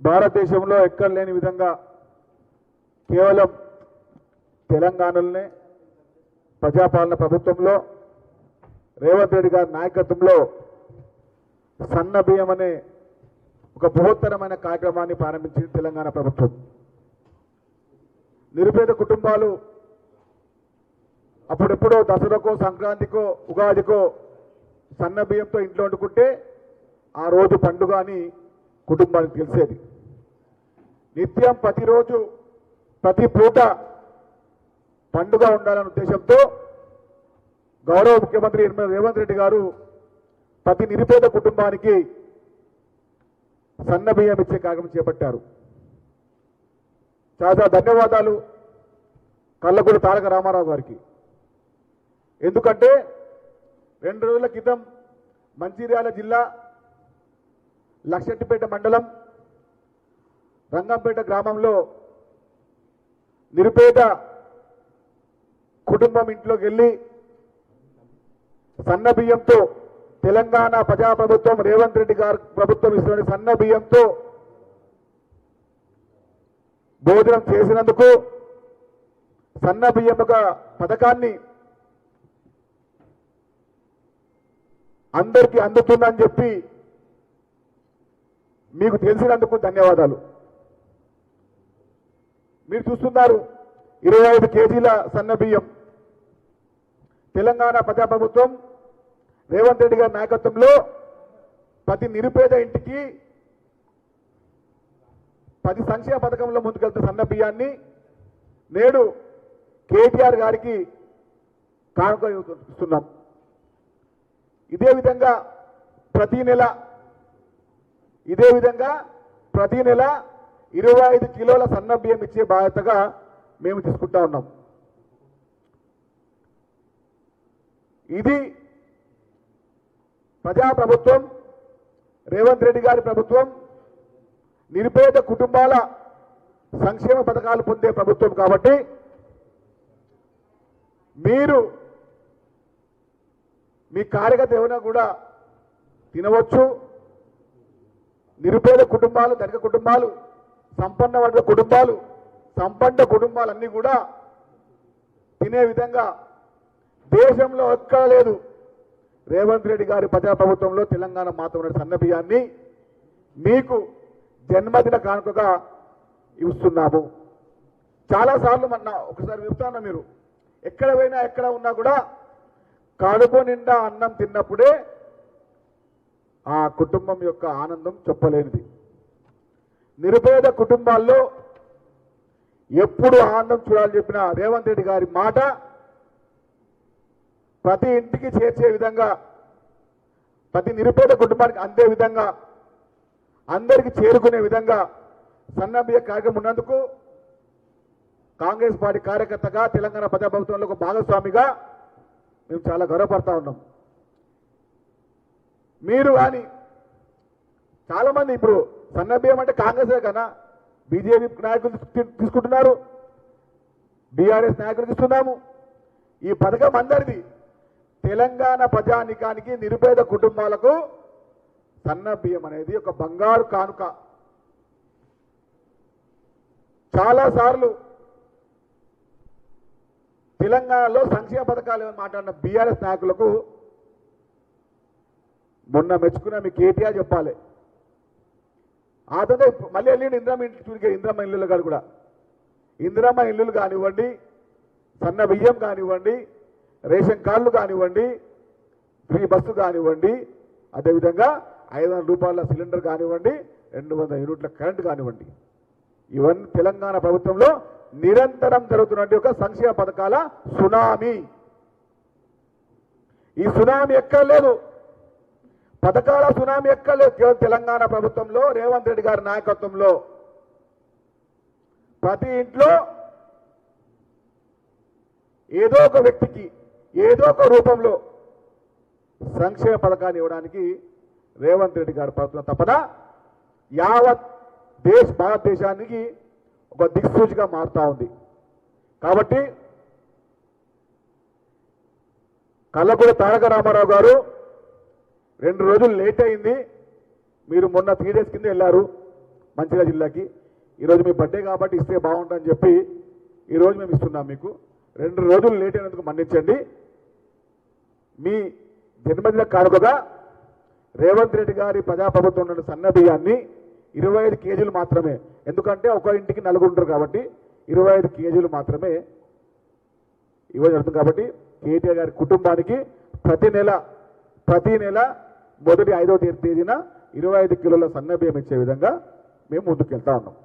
భారతదేశంలో ఎక్కడ లేని విధంగా కేవలం తెలంగాణలోనే ప్రజాపాలన ప్రభుత్వంలో రేవంత్ రెడ్డి గారి నాయకత్వంలో సన్న బియ్యం అనే ఒక బృహత్తరమైన కార్యక్రమాన్ని ప్రారంభించింది తెలంగాణ ప్రభుత్వం. నిరుపేద కుటుంబాలు అప్పుడెప్పుడో దసరాకో సంక్రాంతికో ఉగాదికో సన్న బియ్యంతో ఇంట్లో వండుకుంటే ఆ రోజు పండుగ అని కుటుంబానికి తెలిసేది. నిత్యం ప్రతిరోజు ప్రతి పూట పండుగ ఉండాలనే ఉద్దేశంతో గౌరవ ముఖ్యమంత్రి రేవంత్ రెడ్డి గారు ప్రతి నిరుపేద కుటుంబానికి సన్న బియ్యం ఇచ్చే కార్యక్రమం చేపట్టారు. చాలా ధన్యవాదాలు కల్లకూరి తారక రామారావు గారికి. ఎందుకంటే 2 రోజుల క్రితం మంచిర్యాల జిల్లా లక్షెట్టిపేట మండలం రంగంపేట గ్రామంలో నిరుపేద కుటుంబం ఇంట్లోకి వెళ్ళి సన్న బియ్యంతో తెలంగాణ ప్రజాప్రభుత్వం రేవంత్ రెడ్డి గారు ప్రభుత్వం ఇస్తున్న సన్న బియ్యంతో భోజనం చేసినందుకు సన్న బియ్యం ఒక పథకాన్ని అందరికీ అందుతుందని చెప్పి మీకు తెలిసినందుకు ధన్యవాదాలు. మీరు చూస్తున్నారు 25 కేజీల సన్న బియ్యం తెలంగాణ ప్రజాప్రభుత్వం రేవంత్ రెడ్డి గారి నాయకత్వంలో ప్రతి నిరుపేద ఇంటికి 10 సంక్షేమ పథకంలో ముందుకెళ్తున్న సన్న బియ్యాన్ని నేడు కేటీఆర్ గారికి కానుక ఇస్తున్నాం. ఇదే విధంగా ప్రతి నెల 25 కిలోల సన్న బియ్యం ఇచ్చే బాధ్యతగా మేము తీసుకుంటా ఉన్నాం. ఇది ప్రజాప్రభుత్వం రేవంత్ రెడ్డి గారి ప్రభుత్వం నిరుపేద కుటుంబాల సంక్షేమ పథకాలు పొందే ప్రభుత్వం కాబట్టి మీరు మీ కార్యకర్త ఏమైనా కూడా తినవచ్చు. నిరుపేద కుటుంబాలు, ధనిక కుటుంబాలు, సంపన్న వర్గ కుటుంబాలు, సంపన్న కుటుంబాలన్నీ కూడా తినే విధంగా దేశంలో ఎక్కడ లేదు. రేవంత్ రెడ్డి గారి ప్రజాప్రభుత్వంలో తెలంగాణ మాత్రం సన్న బియ్యాన్ని మీకు జన్మదిన కానుకగా ఇస్తున్నాము. చాలాసార్లు ఒకసారి చెప్తాను, మీరు ఎక్కడ పోయినా ఎక్కడ ఉన్నా కూడా కడుపు నిండా అన్నం తిన్నప్పుడే ఆ కుటుంబం యొక్క ఆనందం చెప్పలేనిది. నిరుపేద కుటుంబాల్లో ఎప్పుడు ఆనందం చూడాలని చెప్పిన రేవంత్ రెడ్డి గారి మాట ప్రతి ఇంటికి చేర్చే విధంగా, ప్రతి నిరుపేద కుటుంబానికి అందే విధంగా, అందరికీ చేరుకునే విధంగా సన్న బియ్య కార్యక్రమం ఉన్నందుకు కాంగ్రెస్ పార్టీ కార్యకర్తగా తెలంగాణ ప్రజాప్రభుత్వంలో ఒక భాగస్వామిగా మేము చాలా గర్వపడతా ఉన్నాం. మీరు కానీ చాలామంది ఇప్పుడు సన్న బియ్యం అంటే కాంగ్రెసే కన్నా బీజేపీ నాయకులు తీసుకుంటున్నారు, బీఆర్ఎస్ నాయకులకు ఇస్తున్నాము. ఈ పథకం అందరిది. తెలంగాణ ప్రజానికానికి నిరుపేద కుటుంబాలకు సన్న బియ్యం అనేది ఒక బంగారు కానుక. చాలాసార్లు తెలంగాణలో సంక్షేమ పథకాలు ఏమైనా మాట్లాడిన బీఆర్ఎస్ నాయకులకు మొన్న మెచ్చుకున్న మీ కేటీఆర్ చెప్పాలి. ఆ తర్వాత మళ్ళీ వెళ్ళిండి ఇందిరమ్మ ఇంటి చూరికే ఇందిరమ్మ ఇల్లులు గారు కూడా. ఇందిరమ్మ ఇల్లులు కానివ్వండి, సన్న బియ్యం కానివ్వండి, రేషన్ కార్డులు కానివ్వండి, ఫ్రీ బస్సు కానివ్వండి, అదేవిధంగా 500 రూపాయల సిలిండర్ కానివ్వండి, 200 యూనిట్ల కరెంటు కానివ్వండి, ఇవన్నీ తెలంగాణ ప్రభుత్వంలో నిరంతరం జరుగుతున్నటువంటి ఒక సంక్షేమ పథకాల సునామీ. ఈ సునామీ ఎక్కర్లేదు, పథకాల సునామీ ఎక్కర్లేదు. కేవలం తెలంగాణ ప్రభుత్వంలో రేవంత్ రెడ్డి గారి నాయకత్వంలో ప్రతి ఇంట్లో ఏదో ఒక వ్యక్తికి ఏదో ఒక రూపంలో సంక్షేమ పథకాన్ని ఇవ్వడానికి రేవంత్ రెడ్డి గారు పడుతున్న తపన యావత్ భారతదేశానికి ఒక దిక్సూచిగా మారుతా ఉంది. కాబట్టి కల్లకూరి తారక రామారావు గారు 2 రోజులు లేట్ అయింది. మీరు మొన్న 3 డేస్ కింద వెళ్ళారు. మంచిర్యాల జిల్లాకి. ఈరోజు మీ బర్త్డే కాబట్టి ఇస్తే బాగుంటుందని చెప్పి ఈరోజు మేము ఇస్తున్నాం మీకు. 2 రోజులు లేట్ అయినందుకు మన్నించండి. మీ జన్మదిన కానుకగా రేవంత్ రెడ్డి గారి ప్రజాప్రభుత్వం ఉన్న సన్న బియ్యాన్ని 25 కేజీలు మాత్రమే, ఎందుకంటే ఒక ఇంటికి 4 ఉంటారు కాబట్టి 25 కేజీలు మాత్రమే ఇవ్వడం జరుగుతుంది. కాబట్టి కేటీఆర్ గారి కుటుంబానికి ప్రతి నెల మొదటి 5వ తేదీన 25 కిలోల సన్న బియ్యం ఇచ్చే విధంగా మేము ముందుకు వెళ్తా ఉన్నాం.